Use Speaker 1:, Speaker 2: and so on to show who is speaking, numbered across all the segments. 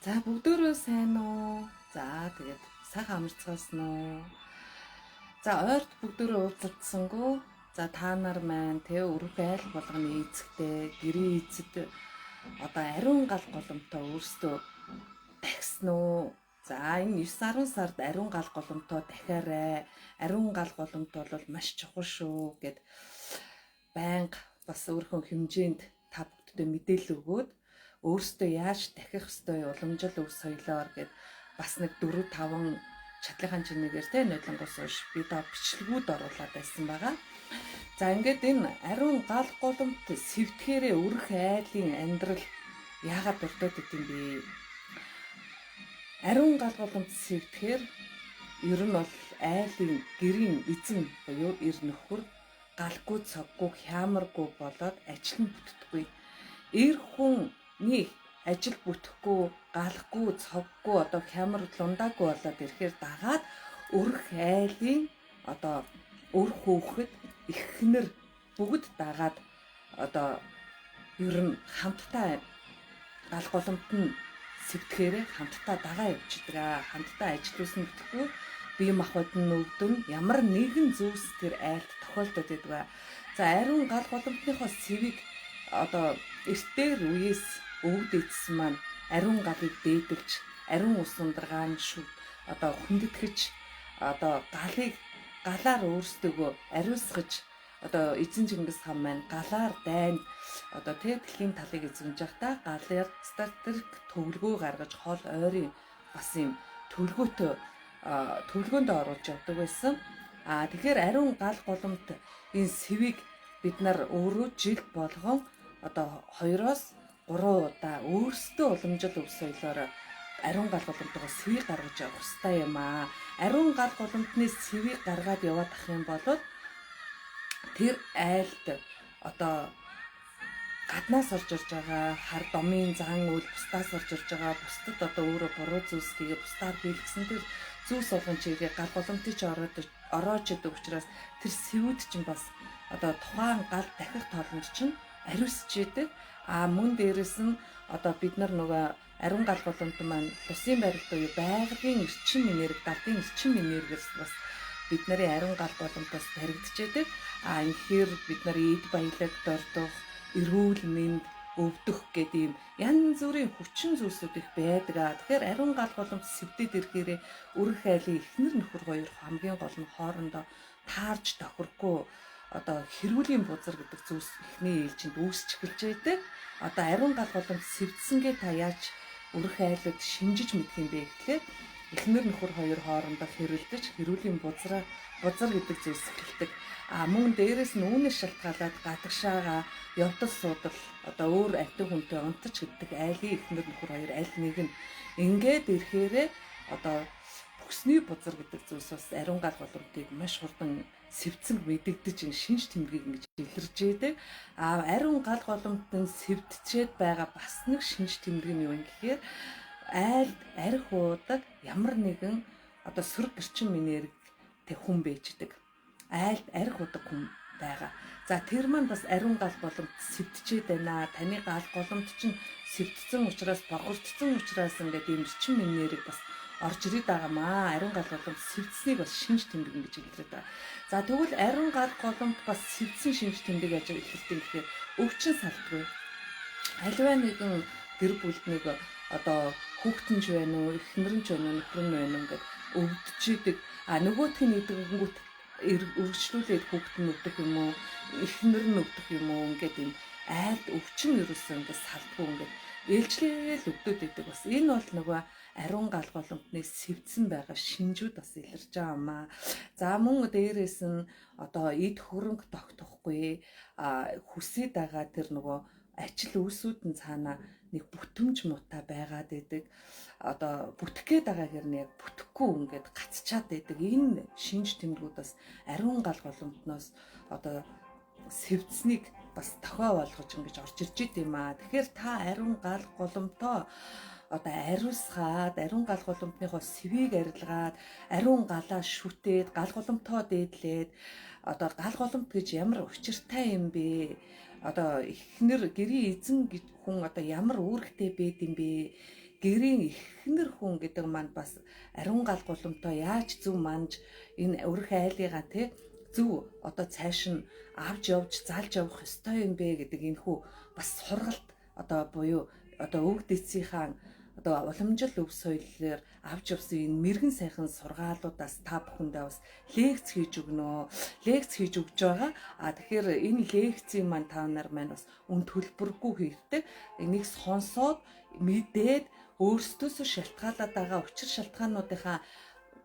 Speaker 1: За бүгдөө сайн уу? За тэгээд сайхан амарцгаасан уу? За ойрт бүгдөө уулзалтсангүй. За та нар маань тэ өрх айл болгоны эзэгтэй гэрээ эзэд одоо ариун гал голомтоо өөрсдөө тагсан уу? За энэ 9-10 сард ариун гал голомтоо дахиарай. Ариун гал голомт бол маш чухал шүү гэд байнга бас өөрхөн хэмжээнд та бүдтэй мэдээлэл өгөөд өөрсдөө яаж дахих ёстой уламжил өв соёлоор гэд бас нэг 4-5 чадлынхаа чинээгээр тэ нойлонгоос хойш би та бичлэгүүд оруулаад байсан байгаа. За ингээд энэ ариун гал голомт сэвтгэхээрээ өрх айлын амьдрал яагаад дуртаад идэм бэ? Ариун гал голомт сэвтгэхээр ер нь бол айлын гэрийн эзэн буюу эр нөхөр галгүй цоггүй хямаргүй болоод ажил нь бүтдэггүй. Эр хүний ажил бүтэхгүй, галахгүй, цоггүй одоо хямар лундаагүй болоод ирэхээр дагаад өрх айлын одоо өр хөөхөд эхнэр бүгд дагаад одоо ер нь хамтдаа гал голомт нь сэвтгэхээр хамтдаа дагаа явчихдаг. Хамтдаа ажилласан бүтэхгүй бие махбод нь өвдөн ямар нэгэн зүйлс тэр айлд тохиолдод байдаг. За ариун гал голомтныхоо сэвийг одоо эртээр үеэс өвд эцсэн маань ариун галыг дээдэлж ариун ус ундргаан шүү одоо хүндэтгэж одоо галаар өөрсдөө ариусгаж одоо эзэн Чингис хаан маань галаар дайнд одоо дэлхийн талыг эзэмж байхдаа галаар стратеги төвлөгөө гаргаж хол ойрын бас юм төлгөөнд оруулж явдаг байсан. Тэгэхээр ариун гал голомт энэ сэвийг бид нар өөрөө жил болгон одоо 2-оос 3 удаа өөрсдөө уламжил өв соёлоор ариун гал голомтойгоо сэвийг гаргаж явах хэрэгтэй юм аа. Ариун гал голомтны сэвийг гаргаад яваад ах юм бол тэр айлд одоо гаднаас орж ирж байгаа хар домын зан үйл бусдаас орж ирж байгаа бусдад одоо өөрөө буруу зүйлс хийгээ бусдаар биелгсэн тэр зүйлс болгон чигээ гал голомтыг ч ороож идэг учраас тэр сэвүүд чинь бас одоо тухайн гал дахих тоолонд чинь ариусч идэг. Мөн дээрэс нь одоо бид нар нөгөө ариун гал голомт маань тусын барилт буюу байгалийн эрчим энерги, далдын эрчим энергиэс бас бид нарын ариун гал голомтоос баригдчихэдэг. Инхээр бид нар эд баялаг дордох, эрүүл мэнд өвдөх гэдэг юм янз бүрийн хүчин зүйлсүүд их байдаг. Тэгэхээр ариун гал голомт сэвдэд ирэхээр өрх айлын эхнэр нөхөр хоёр хамгийн гол нь хоорондоо таарж тохирхгүй одоо хэрүүлийн бузар гэдэг зүйлс эхний ээлжинд үүсч эхэлж байдаг. Одоо ариун гал голомт сэвдсэнгээ та яаж өрх айлд шинжиж мэдэх юм бэ гэхлээр эхнэр нөхөр хоёр хоорондоо хэрэлдэж хэрүүлийн бузар гэдэг зүйлс эхэлдэг. Мөн дээрэс нь үүнээс шалтгаалаад гадагшаага явдал суудал одоо өөр амтын хүнтэй унтаж гэдэг айлын эхнэр нөхөр хоёр аль нэг нь ингээд ирэхээрээ одоо бүсний бузар гэдэг зүйлс бас ариун гал голомтыг маш хурдан сэвдсэн мэдэгдэж шинж тэмдгийг ингэж илэрж идэг. Ариун гал голомт нь сэвдчихэд байгаа бас нэг шинж тэмдэг нь юу юм гэхээр айлд арх уудаг ямар нэгэн одоо сөрөг гэрчим энергитэй хүн байждаг. Айлд арх уудаг хүн байгаа. За тэр маань бас ариун гал голомт сэвдчихэд байна. Таны гал голомт чинь сэвдсэн учраас богордсон учраас ингээд ийм эрчим энерги бас орж ирээд байгаамаа. Ариун гал голомт сэвдсэнийг бас шинж тэмдэг гэж хэлээд байгаа. За тэгвэл ариун гал голомт бас сэвдсэн шинж тэмдэг яаж ихэлтэй гэхээр өвчин салдгүй. Аливаа нэгэн гэр бүлд нэг одоо хүүхдэнч байна уу, эхнэрэнч байна уу, нөхөр нь байна уу ингээд өвдөж идэг. Нөгөөх нь идэнгүүт өргөжлүүлээд хүүхд нь өвдөх юм уу, эхнэр нь өвдөх юм уу ингээд юм айлд өвчин ерөөсөө ингээд салдгүй ингээд ээлжлээл өвдөд идэг. Бас энэ бол нөгөө ариун гал голомтны сэвдсэн байгаа шинжүүд бас илэрч байгаамаа. За мөн дээрээс нь одоо эд хөрөнгө тогтохгүй хүсээд байгаа тэр нөгөө ажил үүсүүд нь цаана нэг бүтэмж муутай байгаад байдаг. Одоо бүтэх гээд байгаа хэрнээ яг бүтэхгүй ингээд гацчаад байдаг. Энэ шинж тэмдгүүд бас ариун гал голомтноос одоо сэвдсэнийг бас тохио болгож ингэж орж ирж идэм аа. Тэгэхээр та ариун гал голомтоо одоо ариусгаад ариун гал голомтныхоо сэвийг арилгаад ариун галаа шүтээд гал голомтоо дээдлээд одоо гал голомт гэж ямар учиртай юм бэ? Одоо эхнэр гэрийн эзэн гэж хүн одоо ямар үүрэгтэй байд юм бэ? гэрийн эхнэр хүн гэдэг маань бас ариун гал гуламтай яаж зөв манж энэ өрх айлыгаа те зөв одоо цааш нь авч явж залж явах ёстой юм бэ гэдэг энэ хүү бас сургалт одоо буюу одоо өвөг эцсийнхаа одоо уламжил өв соёлоор авч явсан энэ мэрэгэн сайхан сургаалуудаас та бүхэндээ бас лекц хийж өгнө. Лекц хийж өгч байгаа. Тэгэхээр энэ лекцийн маань та нар маань бас үн төлбөргүй хийдэг. Энийг сонсоод мэдээд өөрсдөөсөө шалтгаалаад байгаа учир шалтгаануудынхаа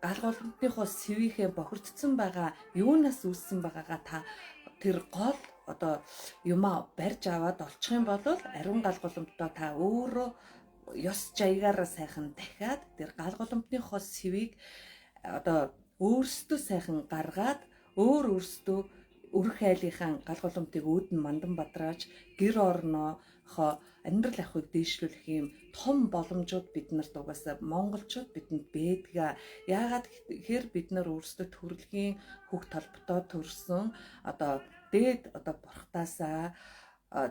Speaker 1: гал гуламтныхоо сэвийнхээ бохирдсон байгаа юунаас үүссэн байгаагаа та тэр гол одоо юмаа барьж аваад олчих юм бол ариун гал гуламтаа та өөрөө ёс жаягаараа сайхан дахиад тэр гал гуламтныхоо сэвийг одоо өөрсдөө сайхан гаргаад өөрсдөө өрх айлынхаа гал гуламтыг өөдөн мандан бадрааж гэр орноохоо амьдрал ахуйг дээшлүүлэх юм том боломжууд бид нарт угаасаа монголчууд бидэнд бэдгээ. Яагаад гэхээр бид нар өөрсдөө төрөлхийн хүүг толботоо төрсөн одоо дээд одоо бурхтаасаа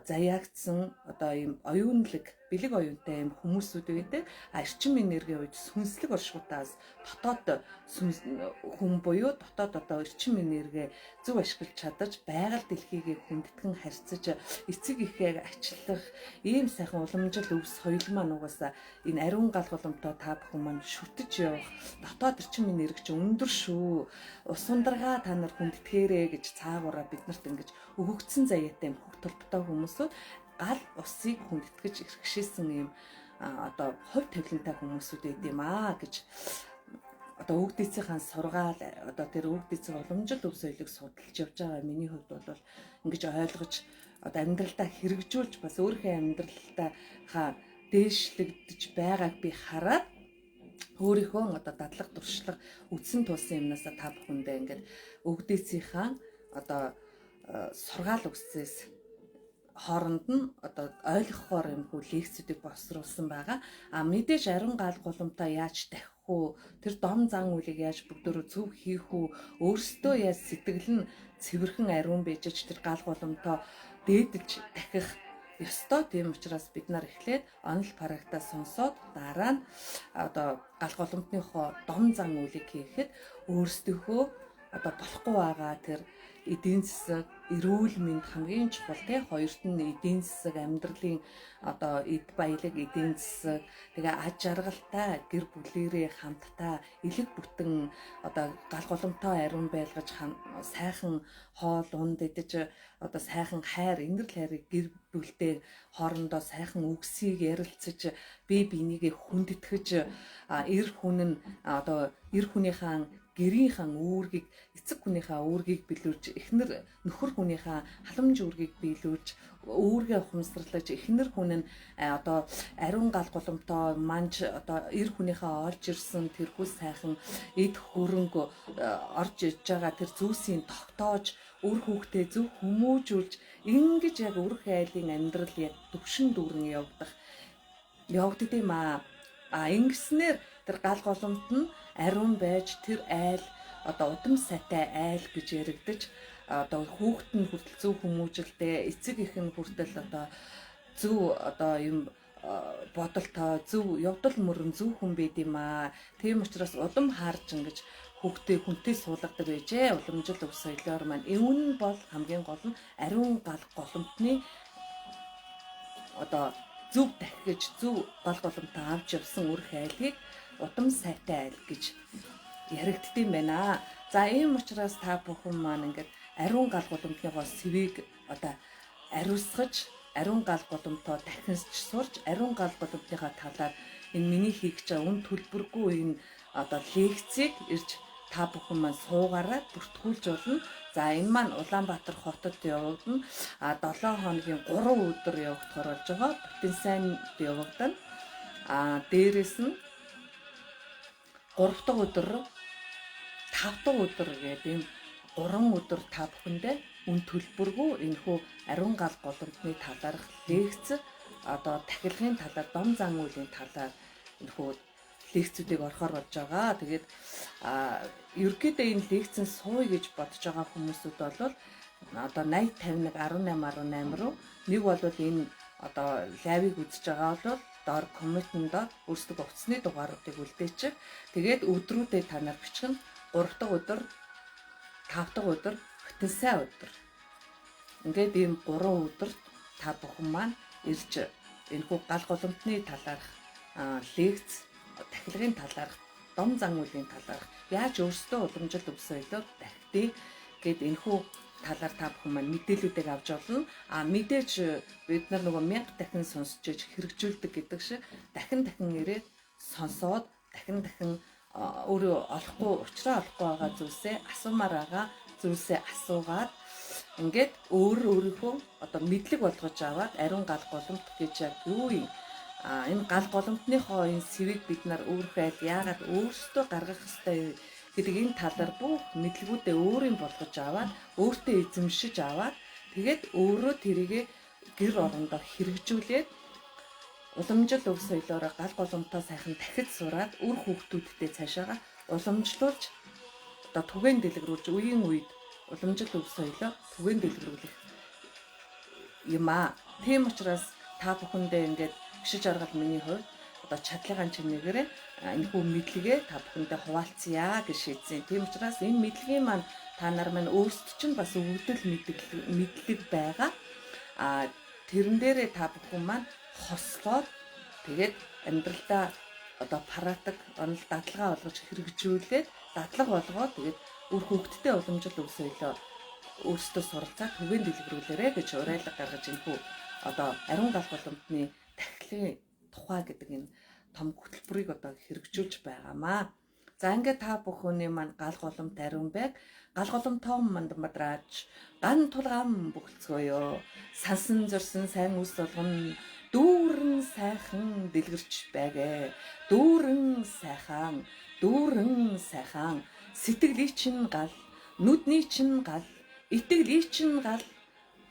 Speaker 1: заяагдсан одоо ийм оюунлаг бэлэг оюунтай ийм хүмүүсүүд байдаг. Эрчим энергийн үед сүнслэг оршихуутаас дотоод хүн буюу дотоод одоо эрчим энерги зөв ашиглаж чадаж байгаль дэлхийгээ хүндэтгэн харьцаж эцэг ихээ ачлах ийм сайхан уламжил өв соёл маань угаасаа энэ ариун гал гуламтаа та бүхэн маань шүтэж явах дотоод эрчим энерги чинь өндөр шүү. Ус ундрага та нар хүндэтгээрээ гэж цаагаараа биднэрт ингэж өгөгдсөн заяатай юм хөх толботой хүмүүсүүд гал усыг хүндэтгэж иргэшээсэн юм одоо хувь тавилантай хүмүүсүүд байд юм гэж одоо өвгдээцийн сургаал одоо тэр өвгдээцийн уламжил өв соёлыг судалж явж байгаа миний хувьд бол ингэж ойлгож одоо амьдралдаа хэрэгжүүлж бас өөрийнхөө амьдралдаа дээшлэгдэж байгааг би хараад өөрийнхөө одоо дадлаг туршлага үдсэн тулсан юмнасаа та бүхэндээ ингээд өвгдээцийн одоо сургаал өгсөөс хооронд нь одоо ойлгохоор юм хүү лекцүүдийг босруулсан байгаа. Мэдээж ариун гал гуламтаа яаж дахих уу? Тэр дом зан үйлийг яаж бүгдөө зөв хийх үү? Өөрсдөө яаж сэтгэл нь цэвэрхэн ариун бийж тэр гал гуламтаа дээдэж дахих ёстой. Тийм учраас бид нар эхлээд онл парагтаа сонсоод дараа нь одоо гал гуламтныхоо дом зан үйлийг хийхэд өөрсдийнхөө одоо болохгүй байгаа тэр эдийн засаг, эрүүл мэнд хамгийн чухал те хоёрт нь эдийн засаг, амьдралын одоо эд баялаг эдийн засаг, тэгээ аж аргалтай гэр бүлэрээ хамтдаа элэг бүтэн одоо гал гуламтай ариун байлгаж сайхан хоол унд идэж одоо сайхан хайр, инэрл хайрыг гэр бүлтэй хоорондоо сайхан үгсийг ярилцаж бие бинийгээ хүндэтгэж эр хүн нь одоо эр хүнийхээ гэрийнхаа үүргийг эцэг хүнийхээ үүргийг билүүлж эхнэр нөхөр хүнийхээ халамж үүргийг биелүүлж үүргээ ухамсарлаж эхнэр хүн нь одоо ариун гал гуламтай манж одоо эр хүнийхээ олж ирсэн тэрхүү сайхан эд хөрөнгө орж иж байгаа тэр зүйлсийг тогтоож үр хүүхдээ зөв хүмүүжүүлж ингэж яг өрх айлын амьдрал яг төвшин дүүрэн явагддаг юм ингэснээр тэр гал гуламт нь ариун байж тэр айл одоо удам сайтай айл гэж яригдаж одоо хүүхэд нь хүртэл зөв хүмүүжлтэй эцэг их нь хүртэл одоо зөв одоо юм бодолтой зөв явдал мөрөн зөв хүн байд юм тийм учраас удам хаарж ингэж хүүхдээ хүнтэй суулгадаг байжээ уламжил өв соёлоор маань энэ нь бол хамгийн гол нь ариун гал гуламтны одоо зөв дахиж зөв гал гуламтаа авч явсан өрх айлыг удам сайтай айл гэж яригддаг юм байна. За ийм учраас та бүхэн маань ингээд ариун гал гуламтныхоо сэвийг одоо ариусгаж ариун гал гуламтоо дахинсч сурч ариун гал гуламтныхаа талаар энэ миний хийх гэж байгаа үн төлбөргүй энэ одоо лекцийг ирж та бүхэн маань суугаараа бүртгүүлж болно. За энэ маань Улаанбаатар хотод явагдана. 7 хоногийн 3 өдөр явагдахаар болж байгаа. Бүтэн сайнд явагдана. Дээрээс нь 3 дахь өдөр 5 дахь өдөр гэдэг ийм 3 өдөр та бүхэндээ үн төлбөргүй энэхүү ариун гал гуламтны талаарх лекц одоо тахилгын талаар дом зан үйлийн талаар энэхүү лекцүүдийг орохоор болж байгаа. Тэгээд ерөнхийдөө энэ лекцэн сууя гэж бодож байгаа хүмүүсүүд бол одоо 80 51 18 18 руу нэг бол энэ одоо лайвыг үзэж байгаа бол доор комментонд өөрсдөө утасны дугааруудыг үлдээчих. Тэгээд өдрүүдэд та нар бичихнэ. 3 дахь өдөр, 5 дахь өдөр, бүтэн сайн өдөр. Ингээд ийм 3 өдөр та бүхэн маань ирж энэхүү гал голомтны талаарх лекц, тахилгын талаарх, дом зан үйлийн талаарх яаж өөрсдөө уламжилт өв соёлоо дахидыг гэд энэхүү талаар та бүхэн маань мэдээлүүдийг авч олно. Мэдээж бид нар нөгөө 1000 дахин сонсож хэрэгжүүлдэг гэдэг шиг дахин ирээд сонсоод дахин өөрөө олохгүй уучраа олохгүй байгаа зүйлсээ асуумаар байгаа зүйлсээ асуугаад ингээд өөрийнхөө одоо мэдлэг болгож аваад ариун гал голомт гэж яг юу юм? Энэ гал голомтныхоо энэ сэвийг бид нар өөрөөхөө яагаад өөрсдөө гаргах ёстой гэдэг энэ талаар бүх мэдлгүүдээ өөрийн болгож аваад өөртөө эзэмшиж аваад тэгээд өөрөө тэрийгэ гэр орондоо хэрэгжүүлээд уламжил өв соёлоороо гал голомтоо сайхан дахиж сураад үр хүүхдүүдтэй цаашаага уламжлуулж одоо түгээн дэлгэрүүлж үеийн үед уламжил өв соёлоо түгээн дэлгэрүүлэх юм аа. Тийм учраас та бүхэндээ ингээд гişиж аргал миний хувьд одоо чадлын чимээгээр энэхүү мэдлэгээ та бүхэндээ хуваалцъя гэж шийдсэн. Тийм учраас энэ мэдлэгийн маань та нар маань өөрсдөд чинь бас өвдөл мэдлэг байгаа. Тэрэн дээрээ та бүхэн маань хослоод тэгээд амьдралдаа одоо практик онол дадлага болгож хэрэгжүүлээд дадлага болгоод тэгээд үр хүүхдтэй уламжил өв соёлоо өөрсдөө суралцаад түгээн дэлгэрүүлээрэ гэж уриалга гаргаж энэхүү одоо ариун гал голомтны тахилын тухай гэдэг энэ том хөтөлбөрийг одоо хэрэгжүүлж байгаамаа. За ингээд та бүхний маань гал голомт ариун байг гал голомтоо мандамбадраач ган тулгаан бүхэлцгөөё. Сансан зорсон сайн үс болгоно дүүрэн сайхан дэлгэрч байгээ. Дүүрэн сайхан сэтгэлийн чинь гал нүдний чинь гал итгэлийн чинь гал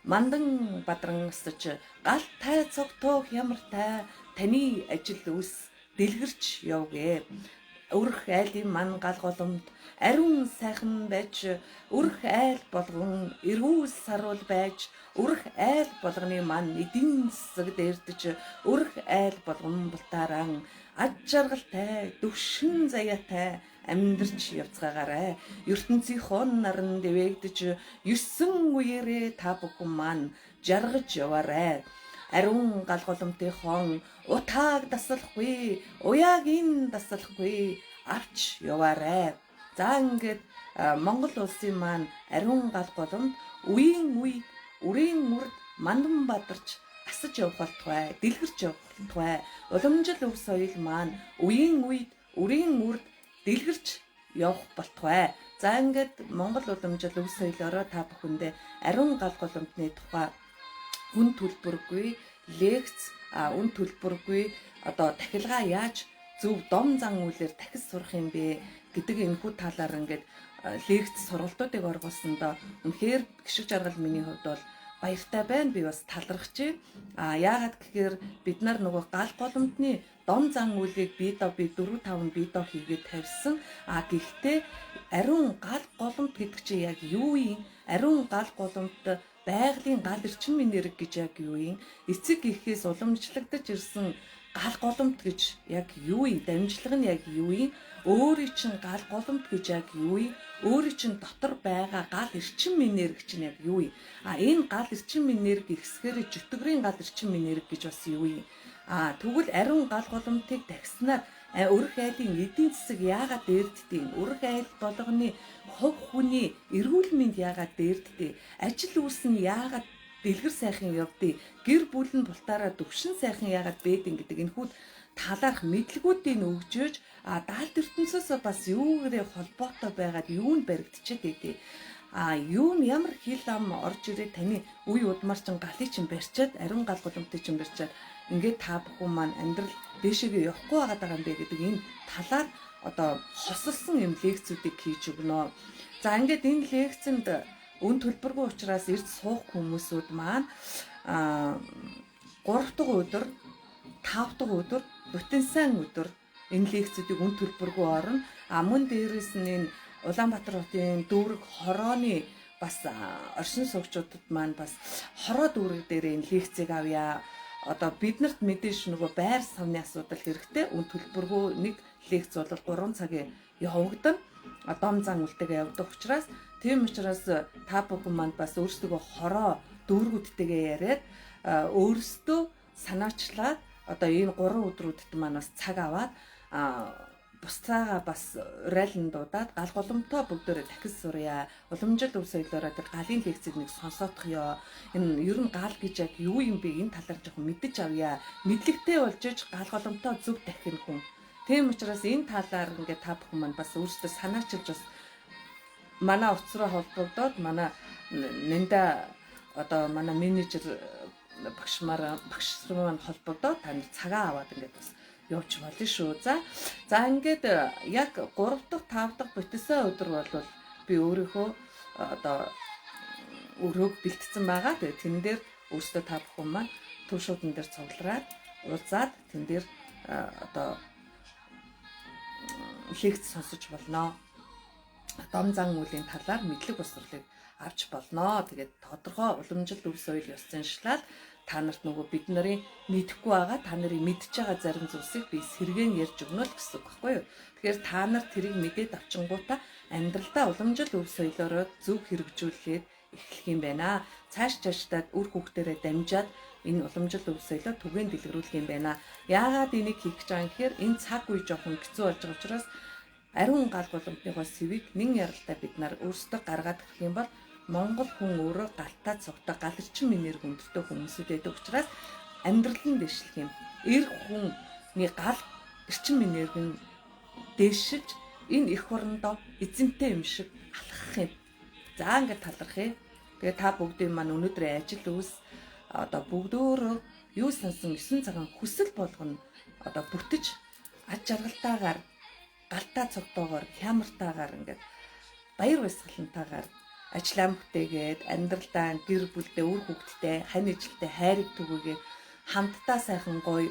Speaker 1: мандан бадран өсөж гал тай цогтоох ямар тай таны ажил үс дэлгэрч явгээ. Өрх айлын ман гал голомт ариун сайхан байж өрх айл болгон эргүүл саруул байж өрх айл болгоны ман эдийн засаг дээрдэж өрх айл болгон бултааран аж жаргалтай төвшин заяатай амьдарч явцгаагаарай. ертөнцийнхөө наран дэвэгдэж 9 үеэрээ та бүхэн маань жаргаж яваарай. Ариун гал голомтынхон утааг дасалахгүй, уяагийн дасалахгүй авч яваарай. За ингээд Монгол улсын маань ариун гал голомт үеийн үед үрийн үрд мандан бадарч асаж явах болтугай, дэлгэрч явах болтугай. Уламжил өв соёл маань үеийн үед үрийн үрд дэлгэрч явах болтугай. За ингээд Монгол уламжил өв соёлоороо та бүхэндээ ариун гал голомтны тухай үн төлбөргүй лекц үн төлбөргүй одоо тахилгаа яаж зөв дом зан үйлээр дахиж сурах юм бэ гэдэг энэхүү талаар ингээд лекц сургалтуудыг оргуулсандаа үнэхээр гişиг жаргал миний хувьд бол баяртай байна. Би бас талархжээ. Яагаад гэхээр бид нар нөгөө гал голомтны дом зан үйлийг би 4-5 видео хийгээд тавьсан. Гэхдээ ариун гал голомт гэдэг чинь яг юу юм? Ариун гал голомт байгалийн гал эрчим энерги гэж яг юу юм? Эцэг эхээс уламжлагдаж ирсэн гал голомт гэж яг юу юм? Дамжлага нь яг юу юм? Өөрийн чинь гал голомт гэж яг юу юм? Өөрийн чинь дотор байгаа гал эрчим энерги чинь яг юу юм? Энэ гал эрчим энерги ихсгээр жөтгөрийн гал эрчим энерги гэж бас юу юм? Тэгвэл ариун гал голомтыг тагснаар өрх айлын эдийн засаг яагаад дээрддэг? Өрх айл болгоны хувь хүний эрүүл мэнд яагаад дээрддэг? Ажил үйлс нь яагаад дэлгэр сайхан явдгийг? Гэр бүл нь бултаараа төвшин сайхан яагаад бэдэн гэдэг энэхүү талаарх мэдлгүүдийг өгжөөж даалт ертөнцөөс бас юугээрээ холбоотой байгаад юу нь баригдчихэд идэв. Юу нь ямар хил ам орж ирээд таны үе удмаар чин галыг чин барьчаад ариун гал голомтыг чин барьчаад ингээд та бүхэн маань амьдрал дэшегээ явахгүй байгаа юм бэ гэдэг энэ талаар одоо хосолсон юм лекцүүдийг хийж өгнө. За ингээд энэ лекцэнд үн төлбөргүй учраас ирж суух хүмүүсүүд маань 3 дахь өдөр, 5 дахь өдөр, бүтэн сайн өдөр энэ лекцүүдийг үн төлбөргүй орно. Мөн дээрээс нь энэ Улаанбаатар хотын дүүрэг хорооны бас оршин суугчдад маань бас хороо дүүрэг дээр энэ лекцийг авъя. одоо биднэрт мэдээж нөгөө байр савны асуудал хэрэгтэй. Үн төлбөргүй нэг лекц бол 3 цагийн явагдана. Дом зан үлтэйгээ явдаг учраас тийм учраас та бүхэн манд бас өөрсдөө хороо дүүргүүдтэйгээ яриад өөрсдөө санаачлаад одоо энэ 3 өдрүүдэд маань бас цаг аваад бусдаагаа бас урайлан дуудаад гал голомтоо бүгдээрээ дахиж сурья. Уламжлал өв соёлоороо тэр галын лекцийг нэг сонсоодох ёо. Энэ ер нь гал гэж яг юу юм бэ? Энэ талаар жоохон мэдэж авъя. Мэдлэгтэй болж иж гал голомтоо зөв дахин хүн. Тийм учраас энэ талаар ингээд та бүхэн маань бас өөрсдөө санаачилж бас манай утасраа холбогдоод манай нэнда одоо манай менежер багш маань холбогдоод танд цагаа аваад ингээд бас явж болно шүү. За ингээд яг 3 дахь 5 дахь бүтээсэн өдөр бол би өөрийнхөө одоо өрөөг бэлтгэсэн байгаа. Тэгээ тэн дээр өөрсдөө та бүхэн маань төвшүүдэн дээр цуглараад уулзаад тэн дээр одоо лекц сонсож болно. Дом зан үеийн талаар мэдлэг боловсролыг авч болно. Тэгээд тодорхой уламжлалт өв соёл ёс заншлал та нарт нөгөө бид нарын мэдэхгүй байгаа та нарын мэдж байгаа зарим зүйлсийг би сэргэн ярьж өгнө л гэсэн үг байхгүй юу. Тэгэхээр та нар тэрийг мэдээд авчингуудаа амьдралдаа уламжлалт өв соёлоороо зөв хэрэгжүүлээд эхлэх юм байна. Цаашдаа үр хүүхдэрээ дамжаад энэ уламжлалт өв соёлоо түгээн дэлгэрүүлэх юм байна. Яагаад энийг хийх гэж байгаа юм гэхээр энэ цаг үе жоохон хэцүү болж байгаа учраас ариун гал голомтныхоо сэвийг нэн яралтай бид нар өөрсдөө гаргаад ирэх юм бол Монгол хүн өөрөө галтаа цогтой галэрчин энерги өндөртэй хүмүүсүүд байдаг учраас амьдрал нь дэвшлэх юм. Эр хүний гал эрчим энерги нь дээшилж энэ эх орондоо эзэнтэй юм шиг алхах юм. За ингээд талархъя. Тэгээ та бүгдийн маань өнөөдрийн ажил үйлс одоо бүгдөө юу сансан 9 цагаан хүсэл болгоно одоо бүтэж аж жаргалтайгаар галтаа цогтойгоор хямартайгаар ингээд баяр баясгалантайгаар ажлаа бүтээгээд амьдралдаа гэр бүлдээ үр хүүхдтэй хань ижилтэй хайрыг түгээгээд хамтдаа сайхан гоё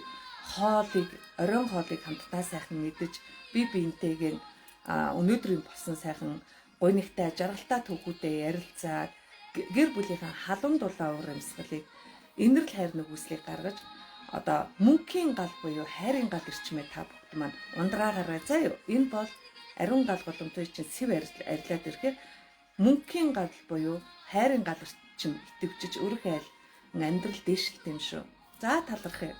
Speaker 1: хоолыг оройн хоолыг хамтдаа сайхан мэдэж би биентэйгээ өнөөдрийн болсон сайхан гоё нэгтэй жаргалтай түүхүүдэд ярилцаад гэр бүлийнхаа халуун дулаан урамсгалыг инэрл хайр нүгүслийг гаргаж одоо мөнхийн гал буюу хайрын гал ирчмээ та бүгд маань ундраагараа заа юу. Энэ бол ариун гал голомтой чинь сэв арилаад ирэхээр мөнхийн гал буюу хайрын гал ирчим идэвчж өрх айл амьдрал дээшлэлт юм шүү. За талархъя.